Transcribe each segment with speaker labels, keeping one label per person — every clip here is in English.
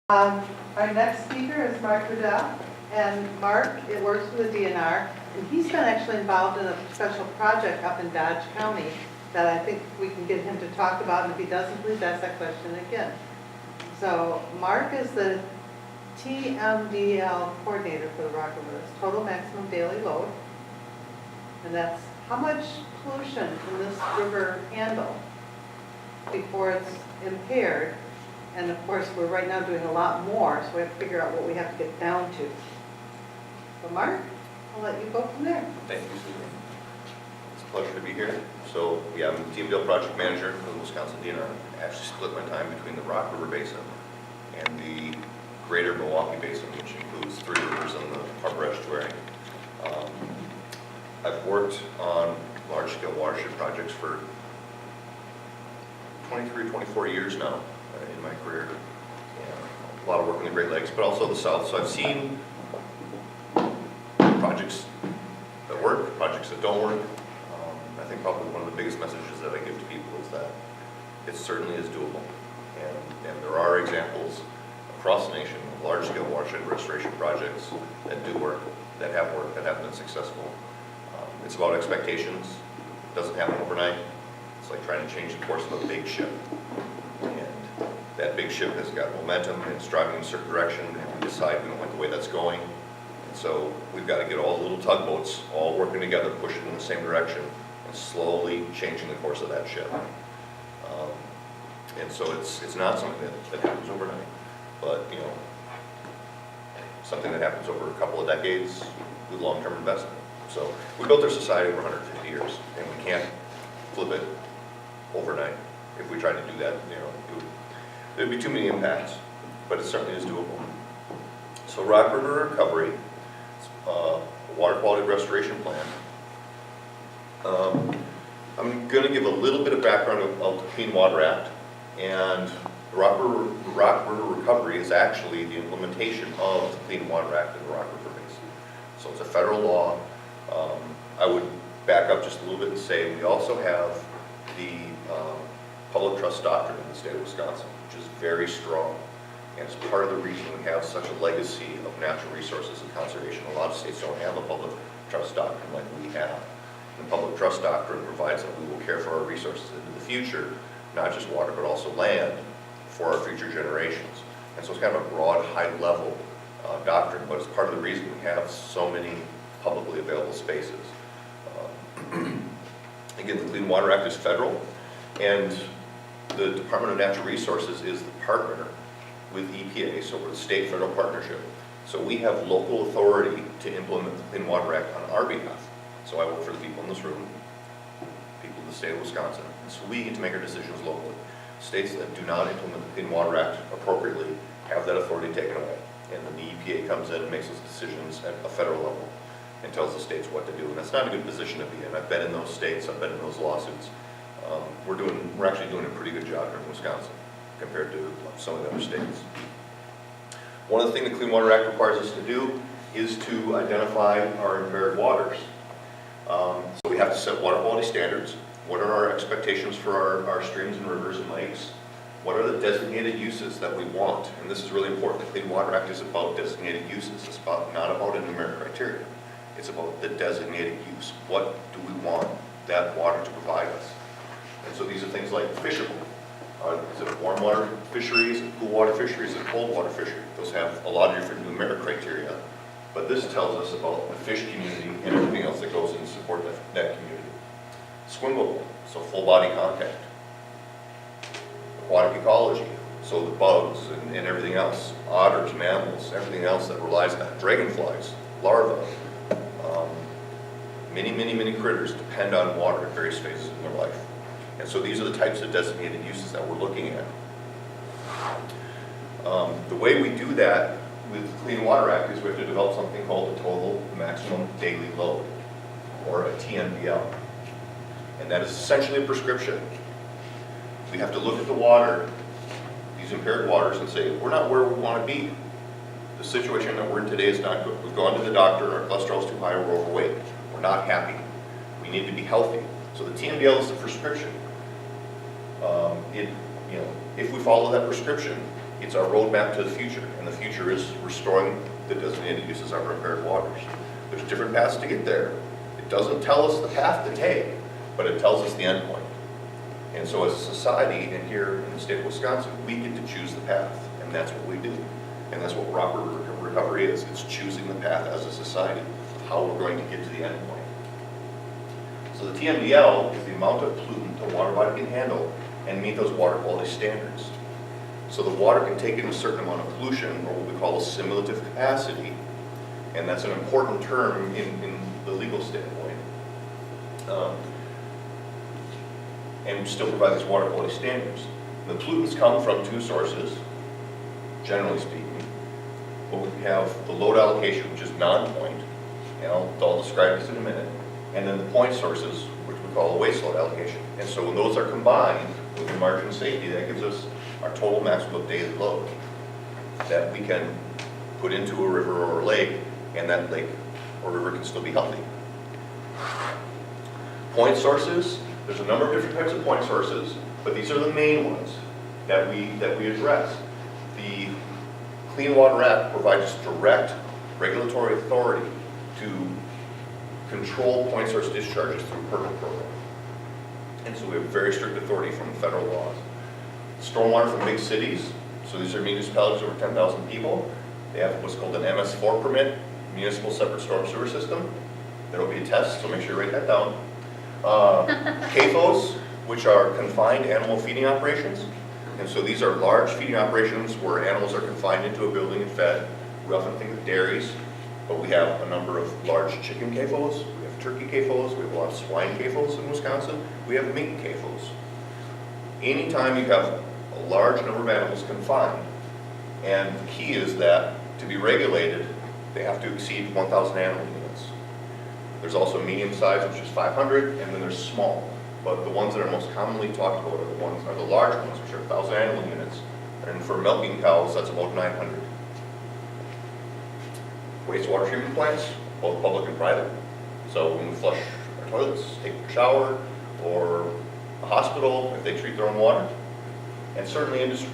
Speaker 1: Our next speaker is Mark Riedel, and Mark, it works for the DNR, and he's been actually involved in a special project up in Dodge County that I think we can get him to talk about, and if he doesn't, please ask that question again. So Mark is the Tmdl coordinator for the Rock River. It's total maximum daily load, and that's how much pollution can this river handle before it's impaired. And of course, we're right now doing a lot more, so we have to figure out what we have to get down to. So Mark, I'll let you go from there.
Speaker 2: Thank you, Susan. It's a pleasure to be here. So yeah, I'm the Tmdl project manager for the Wisconsin DNR. I actually split my time between the Rock River Basin and the greater Milwaukee Basin, which includes 3 rivers and the harbor estuary. I've worked on large-scale watershed projects for 23, 24 years now in my career. A lot of work in the Great Lakes, but also the South. So I've seen projects that work, projects that don't work. I think probably one of the biggest messages that I give to people is that it certainly is doable. And there are examples across the nation of large-scale watershed restoration projects that do work, that have worked, that have been successful. It's about expectations. It doesn't happen overnight. It's like trying to change the course of a big ship. And that big ship has got momentum and it's driving in a certain direction, and we decide we don't like the way that's going. And so we've got to get all the little tugboats all working together, pushing in the same direction, and slowly changing the course of that ship. And so it's not something that happens overnight, but something that happens over a couple of decades with long-term investment. So we built our society over 150 years, and we can't flip it overnight. If we tried to do that, there'd be too many impacts, but it certainly is doable. So Rock River Recovery, water quality restoration plan. I'm going to give a little bit of background of the Clean Water Act, and the Rock River Recovery is actually the implementation of the Clean Water Act in the Rock River Basin. So it's a federal law. I would back up just a little bit and say we also have the public trust doctrine in the state of Wisconsin, which is very strong, and it's part of the reason we have such a legacy of natural resources and conservation. A lot of states don't have a public trust doctrine like we have. The public trust doctrine provides that we will care for our resources into the future, not just water, but also land for our future generations. And so it's kind of a broad, high-level doctrine, but it's part of the reason we have so many publicly available spaces. Again, the Clean Water Act is federal, and the Department of Natural Resources is the partner with EPA, so we're the state-federal partnership. So we have local authority to implement the Clean Water Act on our behalf. So I work for the people in this room, people in the state of Wisconsin, and so we get to make our decisions locally. States that do not implement the Clean Water Act appropriately have that authority taken away, and then the EPA comes in and makes those decisions at a federal level and tells the states what to do, and that's not a good position to be in. I've been in those states, I've been in those lawsuits. We're actually doing a pretty good job here in Wisconsin compared to some of the other states. One of the things the Clean Water Act requires us to do is to identify our impaired waters. So we have to set water quality standards. What are our expectations for our streams and rivers and lakes? What are the designated uses that we want? And this is really important. The Clean Water Act is about designated uses. It's not about a numeric criteria. It's about the designated use. What do we want that water to provide us? And so these are things like fishable. Is it warm water fisheries, cool water fisheries, and cold water fisheries? Those have a lot of different numeric criteria. But this tells us about the fish community and everything else that goes in to support that community. Swimmable, so full body contact. Aquatic ecology, so the bugs and everything else. Otters, mammals, everything else that relies on that. Dragonflies, larvae. Many critters depend on water at various phases in their life. And so these are the types of designated uses that we're looking at. The way we do that with the Clean Water Act is we have to develop something called the total maximum daily load, or a TMDL. And that is essentially a prescription. We have to look at the water, these impaired waters, and say, we're not where we want to be. The situation that we're in today is not good. We've gone to the doctor, our cholesterol is too high, we're overweight. We're not happy. We need to be healthy. So the TMDL is the prescription. If we follow that prescription, It's our roadmap to the future, and the future is restoring the designated uses of our impaired waters. There's different paths to get there. It doesn't tell us the path to take, but it tells us the end point. And so as a society, and here in the state of Wisconsin, we get to choose the path, and that's what we do. And that's what proper recovery is. It's choosing the path as a society, how we're going to get to the end point. So the TMDL is the amount of pollutant the water body can handle and meet those water quality standards. So the water can take in a certain amount of pollution, or what we call a simulative capacity, and that's an important term in the legal standpoint. And still provide these water quality standards. The pollutants come from two sources, generally speaking. But we have the load allocation, which is non-point, and I'll describe this in a minute, and then the point sources, which we call a waste load allocation. And so when those are combined with the margin of safety, that gives us our total maximum daily load that we can put into a river or a lake, and that lake or river can still be healthy. Point sources, there's a number of different types of point sources, but these are the main ones that we address. The Clean Water Act provides direct regulatory authority to control point source discharges through a permit program. And so we have very strict authority from federal laws. Stormwater from big cities, so these are municipalities over 10,000 people. They have what's called an MS4 permit, Municipal Separate Storm Sewer System. There'll be a test, so make sure you write that down. CAFOs, which are confined animal feeding operations. And so these are large feeding operations where animals are confined into a building and fed. We often think of dairies, but we have a number of large chicken CAFOs, we have turkey CAFOs, we have a lot of swine CAFOs in Wisconsin, we have mink CAFOs. Anytime you have a large number of animals confined, and the key is that to be regulated, they have to exceed 1,000 animal units. There's also medium size, which is 500, and then there's small. But the ones that are most commonly talked about are the large ones, which are 1,000 animal units. And for milking cows, that's about 900. Wastewater treatment plants, both public and private. So when we flush our toilets, take a shower, or a hospital, if they treat their own water. And certainly industry.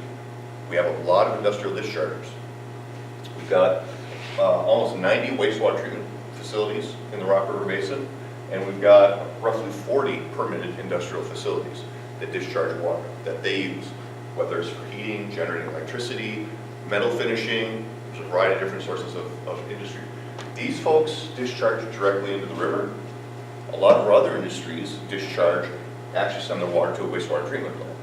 Speaker 2: We have a lot of industrial dischargers. We've got almost 90 wastewater treatment facilities in the Rock River Basin, and we've got roughly 40 permitted industrial facilities that discharge water that they use, whether it's for heating, generating electricity, metal finishing. There's a variety of different sources of industry. These folks discharge directly into the river. A lot of our other industries actually send their water to a wastewater treatment plant.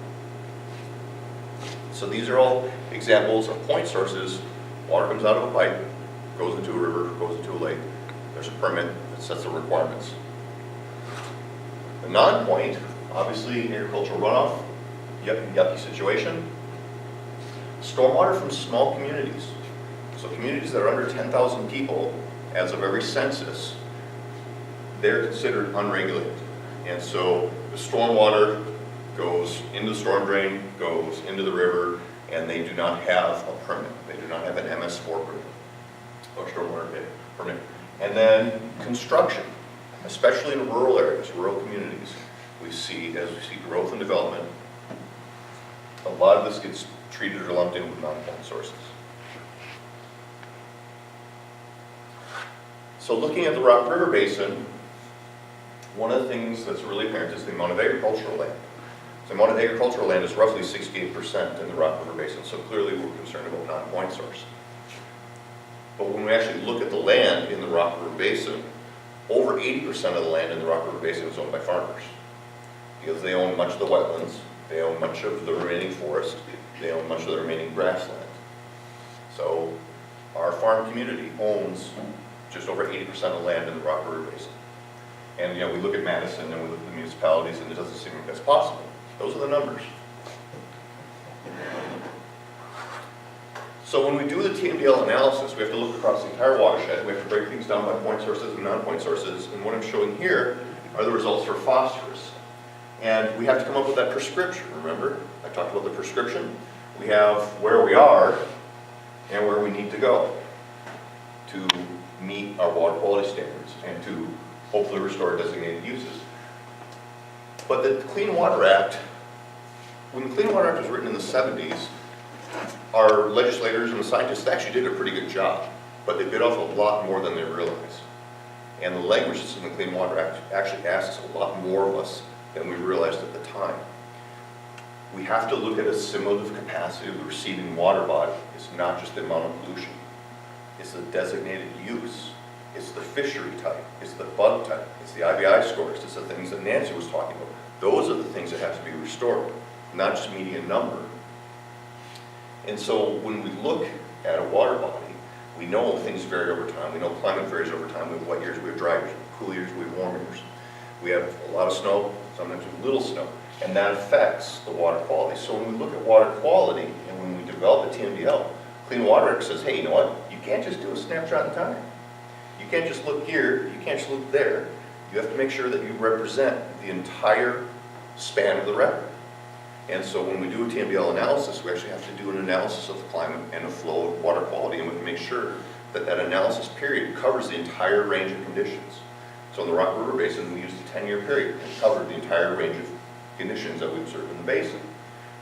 Speaker 2: So these are all examples of point sources. Water comes out of a pipe, goes into a river, goes into a lake. There's a permit that sets the requirements. The non-point, obviously agricultural runoff, yucky situation. Stormwater from small communities. So communities that are under 10,000 people, as of every census, they're considered unregulated. And so the stormwater goes into the storm drain, goes into the river, and they do not have a permit. They do not have an MS4 permit, or stormwater permit. And then construction, especially in rural areas, rural communities, as we see growth and development, a lot of this gets treated or lumped in with non-point sources. So looking at the Rock River Basin, one of the things that's really apparent is the amount of agricultural land. The amount of agricultural land is roughly 68% in the Rock River Basin, so clearly we're concerned about non-point source. But when we actually look at the land in the Rock River Basin, over 80% of the land in the Rock River Basin is owned by farmers, because they own much of the wetlands, they own much of the remaining forest, they own much of the remaining grassland. So our farm community owns just over 80% of the land in the Rock River Basin. And we look at Madison and we look at the municipalities, and it doesn't seem like that's possible. Those are the numbers. So when we do the Tmdl analysis, we have to look across the entire watershed. We have to break things down by point sources and non-point sources. And what I'm showing here are the results for phosphorus. And we have to come up with that prescription, remember? I talked about the prescription. We have where we are and where we need to go to meet our water quality standards and to hopefully restore designated uses. But the Clean Water Act, when the Clean Water Act was written in the 70s, our legislators and the scientists actually did a pretty good job, but they bit off a lot more than they realized. And the language that's in the Clean Water Act actually asks a lot more of us than we realized at the time. We have to look at a assimilative capacity of the receiving water body. It's not just the amount of pollution. It's the designated use. It's the fishery type. It's the bug type. It's the IBI scores. It's the things that Nancy was talking about. Those are the things that have to be restored, not just median number. And so when we look at a water body, we know things vary over time. We know climate varies over time. We have wet years, we have dry years, we have cool years, we have warm years. We have a lot of snow, sometimes we have little snow, and that affects the water quality. So when we look at water quality and when we develop a TMDL, Clean Water Act says, hey, you know what? You can't just do a snapshot in time. You can't just look here, you can't just look there. You have to make sure that you represent the entire span of the record. And so when we do a Tmdl analysis, we actually have to do an analysis of the climate and the flow of water quality, and we have to make sure that that analysis period covers the entire range of conditions. So in the Rock River Basin, we used a 10-year period and covered the entire range of conditions that we observe in the basin.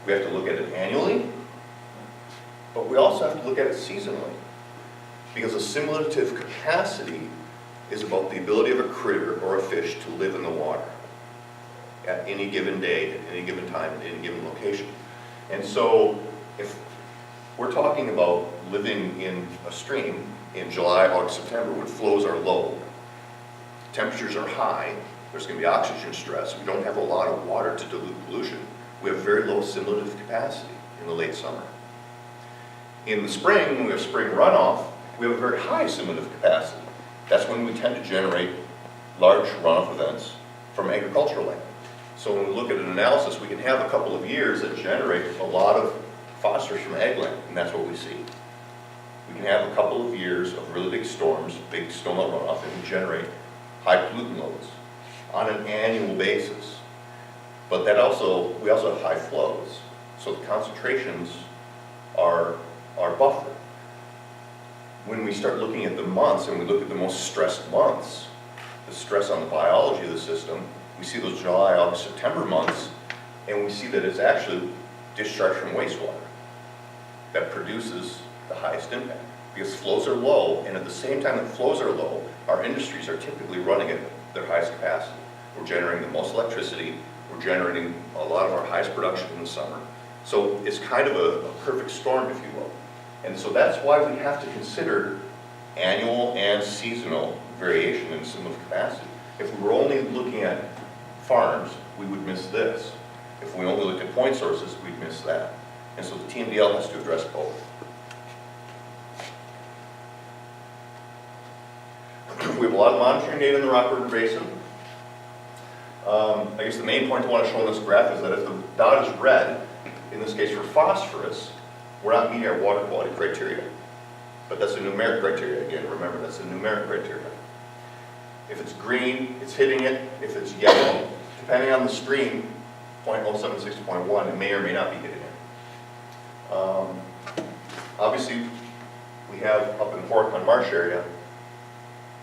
Speaker 2: We have to look at it annually, but we also have to look at it seasonally, because assimilative capacity is about the ability of a critter or a fish to live in the water at any given day, at any given time, at any given location. And so if we're talking about living in a stream in July, August, September, when flows are low, temperatures are high, there's going to be oxygen stress, we don't have a lot of water to dilute pollution, we have very low assimilative capacity in the late summer. In the spring, when we have spring runoff, we have a very high assimilative capacity. That's when we tend to generate large runoff events from agricultural land. So when we look at an analysis, we can have a couple of years that generate a lot of phosphorus from ag land, and that's what we see. We can have a couple of years of really big storms, big snowmelt runoff, and we generate high pollutant loads on an annual basis. But we also have high flows, so the concentrations are buffered. When we start looking at the months and we look at the most stressed months, the stress on the biology of the system, we see those July, August, September months, and we see that it's actually discharge from wastewater that produces the highest impact, because flows are low, and at the same time that flows are low, our industries are typically running at their highest capacity. We're generating the most electricity, we're generating a lot of our highest production in the summer. So it's kind of a perfect storm, if you will. And so that's why we have to consider annual and seasonal variation in assimilative capacity. If we were only looking at farms, we would miss this. If we only looked at point sources, we'd miss that. And so the TMDL has to address both. We have a lot of monitoring data in the Rock River Basin. I guess the main point I want to show on this graph is that if the dot is red, in this case for phosphorus, we're not meeting our water quality criteria. But that's a numeric criteria. Again, remember, that's a numeric criteria. If it's green, it's hitting it. If it's yellow, depending on the stream, 0.076 to 0.1, it may or may not be hitting it. Obviously, we have up in Horicon Marsh area,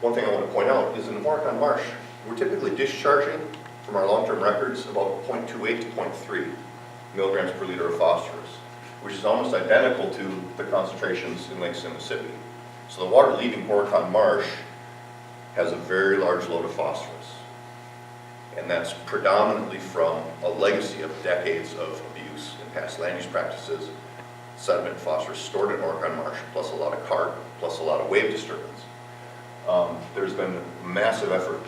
Speaker 2: one thing I want to point out is in Horicon Marsh, we're typically discharging from our long-term records about 0.28 to 0.3 milligrams per liter of phosphorus, which is almost identical to the concentrations in Lake Mississippi. So the water leaving Horicon Marsh has a very large load of phosphorus. And that's predominantly from a legacy of decades of abuse and past land use practices, sediment and phosphorus stored in Horicon Marsh, plus a lot of carp, plus a lot of wave disturbance. There's been a massive effort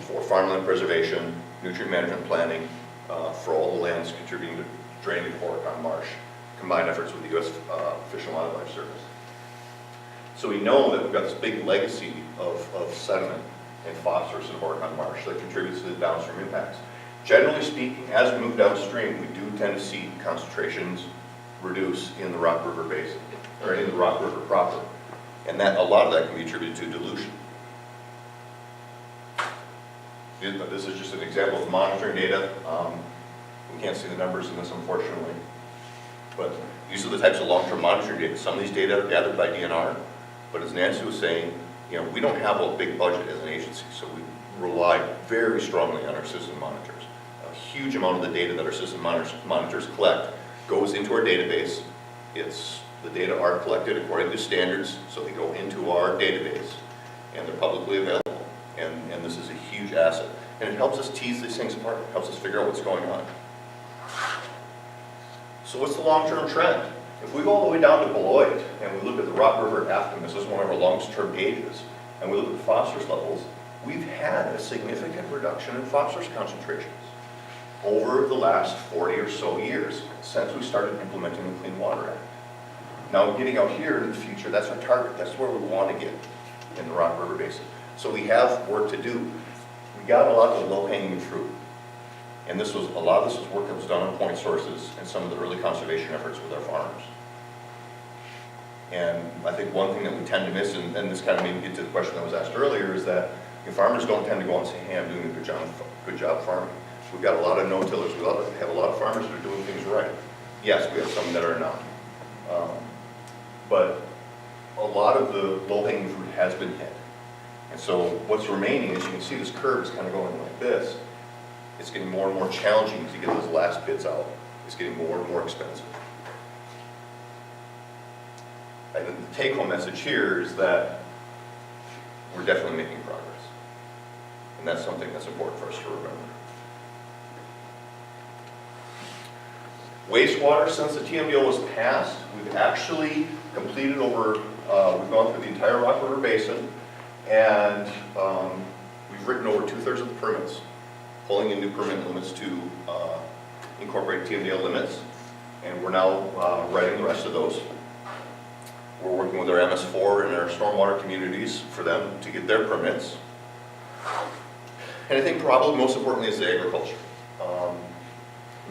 Speaker 2: for farmland preservation, nutrient management planning, for all the lands contributing to draining Horicon Marsh, combined efforts with the U.S. Fish and Wildlife Service. So we know that we've got this big legacy of sediment and phosphorus in Horicon Marsh that contributes to the downstream impacts. Generally speaking, as we move downstream, we do tend to see concentrations reduce in the Rock River Basin, or in the Rock River proper. And that a lot of that can be attributed to dilution. This is just an example of monitoring data. We can't see the numbers in this, unfortunately. But these are the types of long-term monitoring data. Some of these data are gathered by DNR, but as Nancy was saying, we don't have a big budget as an agency, so we rely very strongly on our system monitors. A huge amount of the data that our system monitors collect goes into our database, The data are collected according to standards, so they go into our database, and they're publicly available. And this is a huge asset. And it helps us tease these things apart. It helps us figure out what's going on. So what's the long-term trend? If we go all the way down to Beloit, and we look at the Rock River Afton, this is one of our longest-term gauges, and we look at the phosphorus levels, we've had a significant reduction in phosphorus concentrations over the last 40 or so years since we started implementing the Clean Water Act. Now, getting out here in the future, that's our target. That's where we want to get in the Rock River Basin. So we have work to do. We got a lot of low-hanging fruit. And a lot of this was work that was done on point sources and some of the early conservation efforts with our farmers. And I think one thing that we tend to miss, and this kind of made me get to the question that was asked earlier, is that farmers don't tend to go out and say, hey, I'm doing a good job farming. We've got a lot of no-tillers. We have a lot of farmers that are doing things right. Yes, we have some that are not. But a lot of the low-hanging fruit has been hit. And so what's remaining is, you can see this curve is kind of going like this. It's getting more and more challenging to get those last bits out. It's getting more and more expensive. I think the take-home message here is that we're definitely making progress. And that's something that's important for us to remember. Wastewater, since the TMDL was passed, we've actually completed we've gone through the entire Rock River Basin, and we've written over 2/3 of the permits, pulling in new permit limits to incorporate TMDL limits, and we're now writing the rest of those. We're working with our MS4 and our stormwater communities for them to get their permits. And I think probably most importantly is the agriculture.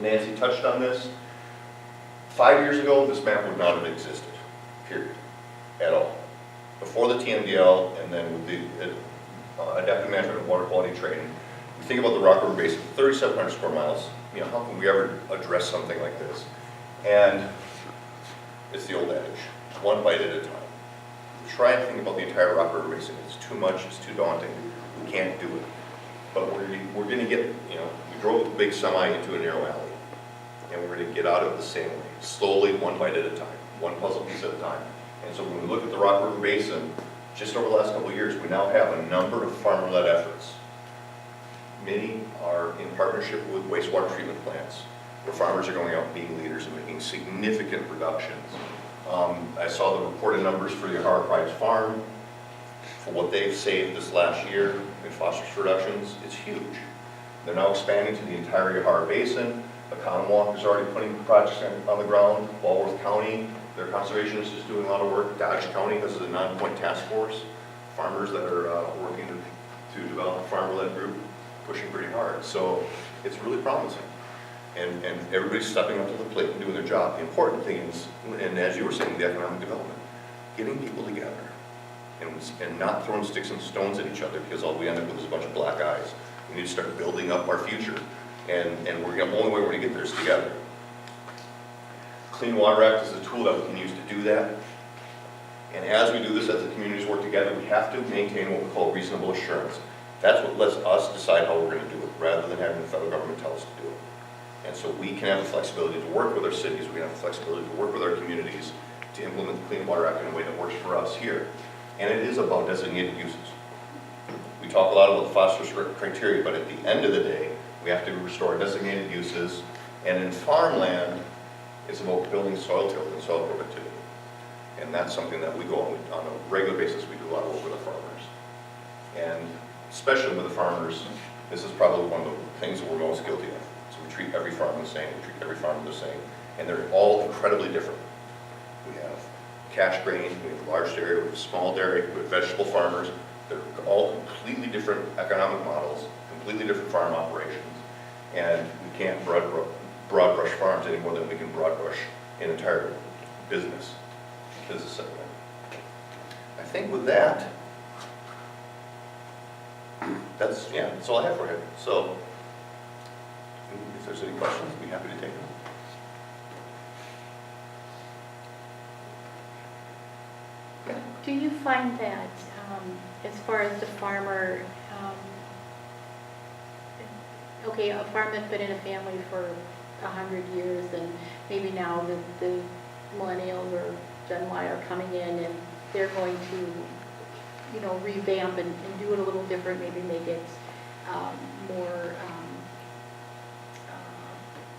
Speaker 2: Nancy touched on this. 5 years ago, this map would not have existed, period, at all. Before the TMDL and then with the Adaptive Management of Water Quality Training, we think about the Rock River Basin, 3,700 square miles. You know, how can we ever address something like this? And it's the old adage, one bite at a time. We try and think about the entire Rock River Basin. It's too much, it's too daunting. We can't do it. But we're going to get, we drove a big semi into a narrow alley, and we're going to get out of it the same way, slowly, one bite at a time, one puzzle piece at a time. And so when we look at the Rock River Basin, just over the last couple of years, we now have a number of farmer-led efforts. Many are in partnership with wastewater treatment plants, where farmers are going out and being leaders and making significant reductions. I saw the reported numbers for the Yahara Prize Farm, for what they've saved this last year in phosphorus reductions. It's huge. They're now expanding to the entire Yahara Basin. Economwalk is already putting projects on the ground. Walworth County, their conservationists is doing a lot of work. Dodge County, this is a 9-point task force. Farmers that are working to develop a farmer-led group, pushing pretty hard. So it's really promising. And everybody's stepping up to the plate and doing their job. The important thing is, and as you were saying, the economic development, getting people together and not throwing sticks and stones at each other, because all we end up with is a bunch of black eyes. We need to start building up our future. And the only way we're going to get there is together. Clean Water Act is a tool that we can use to do that. And as we do this, as the communities work together, we have to maintain what we call reasonable assurance. That's what lets us decide how we're going to do it, rather than having the federal government tell us to do it. And so we can have the flexibility to work with our cities, we can have the flexibility to work with our communities to implement the Clean Water Act in a way that works for us here. And it is about designated uses. We talk a lot about the phosphorus criteria, but at the end of the day, we have to restore designated uses. And in farmland, it's about building soil tillage and soil productivity. And that's something that we go on a regular basis. We do a lot of work with our farmers. And especially with the farmers, this is probably one of the things that we're most guilty of. So we treat every farmer the same, we treat every farmer the same, and they're all incredibly different. We have cash grain, we have large dairy, we have small dairy, we have vegetable farmers. They're all completely different economic models, completely different farm operations, and we can't broad brush farms any more than we can broad brush an entire business segment. I think with that, that's all I have for you. So, if there's any questions, I'd be happy to take them.
Speaker 3: Do you find that, as far as the farmer, a farm that's been in a family for 100 years, and maybe now the millennials or Gen Y are coming in and they're going to, you know, revamp and do it a little different, maybe make it more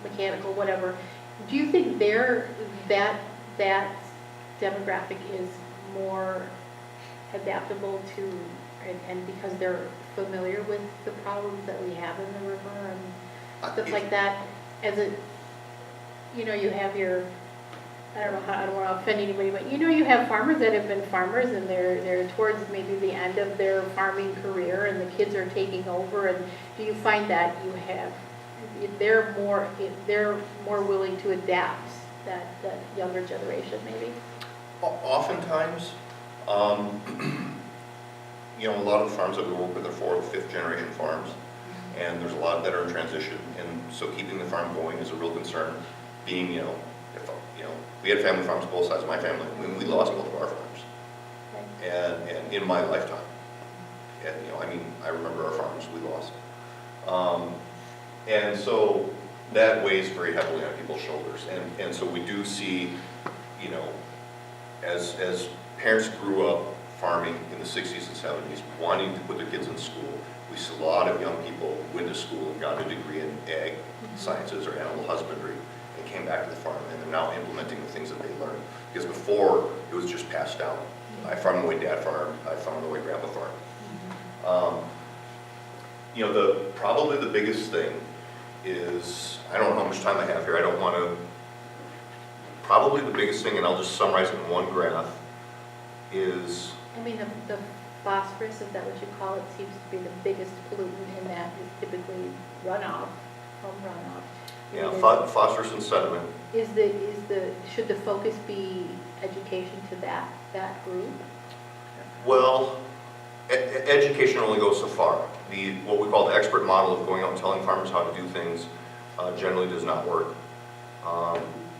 Speaker 3: mechanical, whatever. Do you think that demographic is more adaptable to, and because they're familiar with the problems that we have in the river and stuff like that, as a, you know, you have your, I don't know how, I don't want to offend anybody, but you know, you have farmers that have been farmers and they're towards maybe the end of their farming career and the kids are taking over, and do you find that you have, they're more willing to adapt, that younger generation maybe?
Speaker 2: Oftentimes, you know, a lot of the farms that we work with are 4th, 5th generation farms, and there's a lot that are in transition, and so keeping the farm going is a real concern. Being, you know, we had family farms both sides of my family. We lost both of our farms, and in my lifetime, and you know, I mean, I remember our farms we lost, and so that weighs very heavily on people's shoulders, and so we do see, you know, as parents grew up farming in the 60s and 70s, wanting to put their kids in school, we see a lot of young people went to school and got a degree in ag sciences or animal husbandry and came back to the farm, and they're now implementing the things that they learned. Because before, it was just passed down. I farmed the way Dad farmed, I farmed the way Grandpa farmed. You know, probably the biggest thing is, I don't know how much time I have here, I don't want to, probably the biggest thing, and I'll just summarize it in one graph, is...
Speaker 3: I mean, the phosphorus, is that what you call it, seems to be the biggest pollutant in that, is typically runoff, from runoff.
Speaker 2: Yeah, phosphorus and sediment.
Speaker 3: Should the focus be education to that group?
Speaker 2: Well, education only goes so far. What we call the expert model of going out and telling farmers how to do things generally does not work.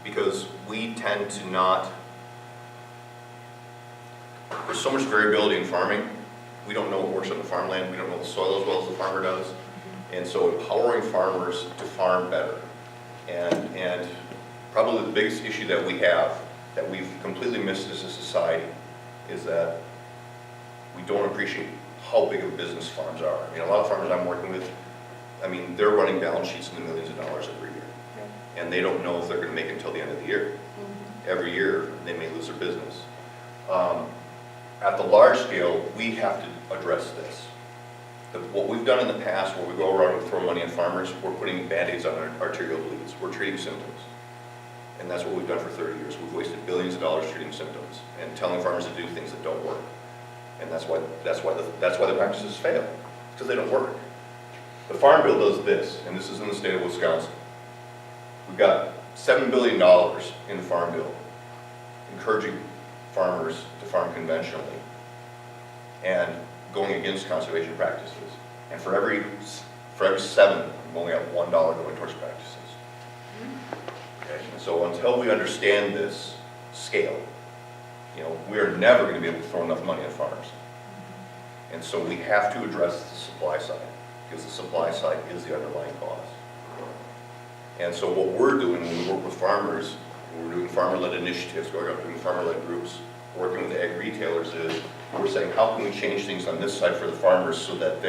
Speaker 2: Because we tend to not, there's so much variability in farming. We don't know what works on the farmland. We don't know the soil as well as the farmer does. And so empowering farmers to farm better. And probably the biggest issue that we have, that we've completely missed as a society, is that we don't appreciate how big of a business farms are. I mean, a lot of farmers I'm working with, I mean, they're running balance sheets in the millions of dollars every year. Right. And they don't know if they're going to make it until the end of the year. Mm-hmm. Every year, they may lose their business. At the large scale, we have to address this. What we've done in the past, where we go around and throw money at farmers, we're putting Band-Aids on arterial bleeds. We're treating symptoms. And that's what we've done for 30 years. We've wasted billions of dollars treating symptoms and telling farmers to do things that don't work. And that's why the practices fail, because they don't work. The Farm Bill does this, and this is in the state of Wisconsin. We've got $7 billion in the Farm Bill, encouraging farmers to farm conventionally and going against conservation practices. And for every 7, we only have $1 going towards practices. Okay? And so until we understand this scale, you know, we are never going to be able to throw enough money at farmers. And so we have to address the supply side, because the supply side is the underlying cause. And so what we're doing when we work with farmers, we're doing farmer-led initiatives, going out doing farmer-led groups, working with ag retailers, is we're saying, how can we change things on this side for the farmers so that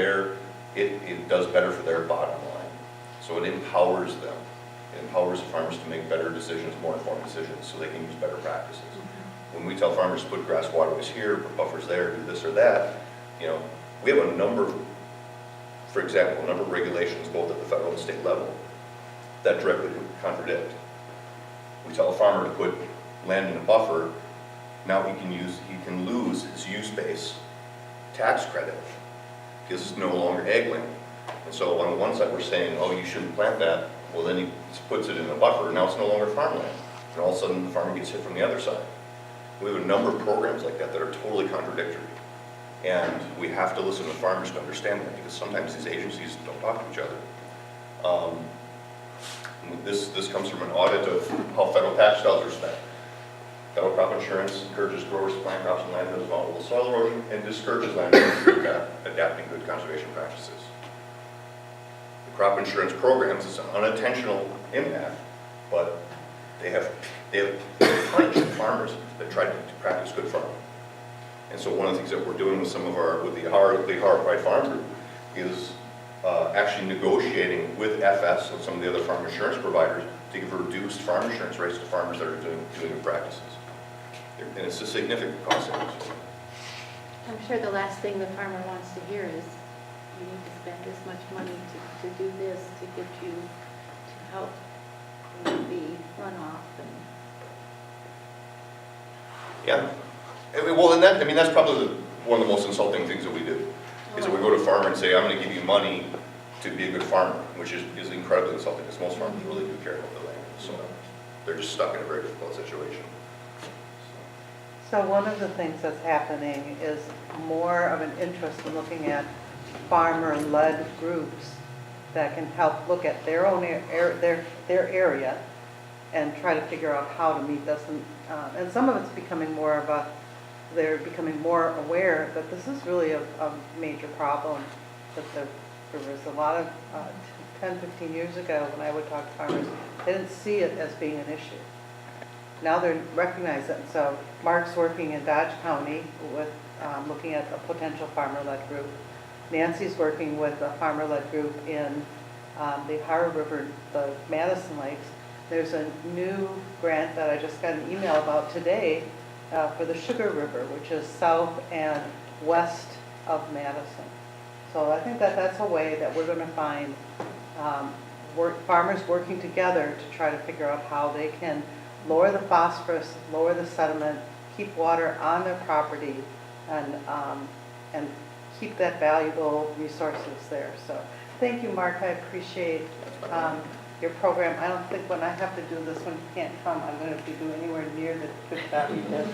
Speaker 2: it does better for their bottom line? So it empowers them. It empowers the farmers to make better decisions, more informed decisions, so they can use better practices. When we tell farmers to put grass waterways here, put buffers there, do this or that, you know, we have a number, for example, a number of regulations both at the federal and state level that directly contradict. We tell a farmer to put land in a buffer, now he can lose his use-based tax credit because it's no longer ag land. And so on the one side we're saying, oh, you shouldn't plant that. Well, then he puts it in a buffer, now it's no longer farmland. And all of a sudden the farmer gets hit from the other side. We have a number of programs like that that are totally contradictory. And we have to listen to farmers to understand that, because sometimes these agencies don't talk to each other. This comes from an audit of how federal tax dollars are spent. Federal crop insurance encourages growers to plant crops and land that is vulnerable to soil erosion and discourages landowners from adapting good conservation practices. The crop insurance programs is an unintentional impact, but they have they have a bunch of farmers that try to practice good farming. And so one of the things that we're doing with some of our, with the Horicon Farm Group is actually negotiating with FS and some of the other farm insurance providers to give reduced farm insurance rates to farmers that are doing good practices. And it's a significant cost savings.
Speaker 3: I'm sure the last thing the farmer wants to hear is, you need to spend this much money to do this, to get you, to help with the runoff and.
Speaker 2: Yeah. Well, and that, I mean, that's probably one of the most insulting things that we do, is that we go to a farmer and say, I'm going to give you money to be a good farmer, which is incredibly insulting, because most farmers really do care about the land. So they're just stuck in a very difficult situation.
Speaker 1: So one of the things that's happening is more of an interest in looking at farmer-led groups that can help look at their own their area and try to figure out how to meet this. And some of it's becoming more of a, they're becoming more aware that this is really a major problem. That there was a lot of 10, 15 years ago when I would talk to farmers, they didn't see it as being an issue. Now they recognize it. So Mark's working in Dodge County with looking at a potential farmer-led group. Nancy's working with a farmer-led group in the Ohio River, the Madison Lakes. There's a new grant that I just got an email about today for the Sugar River, which is south and west of Madison. So I think that that's a way that we're going to find farmers working together to try to figure out how they can lower the phosphorus, lower the sediment, keep water on their property, and keep that valuable resources there. So thank you, Mark. I appreciate your program. I don't think when I have to do this, when you can't come, I'm going to be doing anywhere near the good job you did.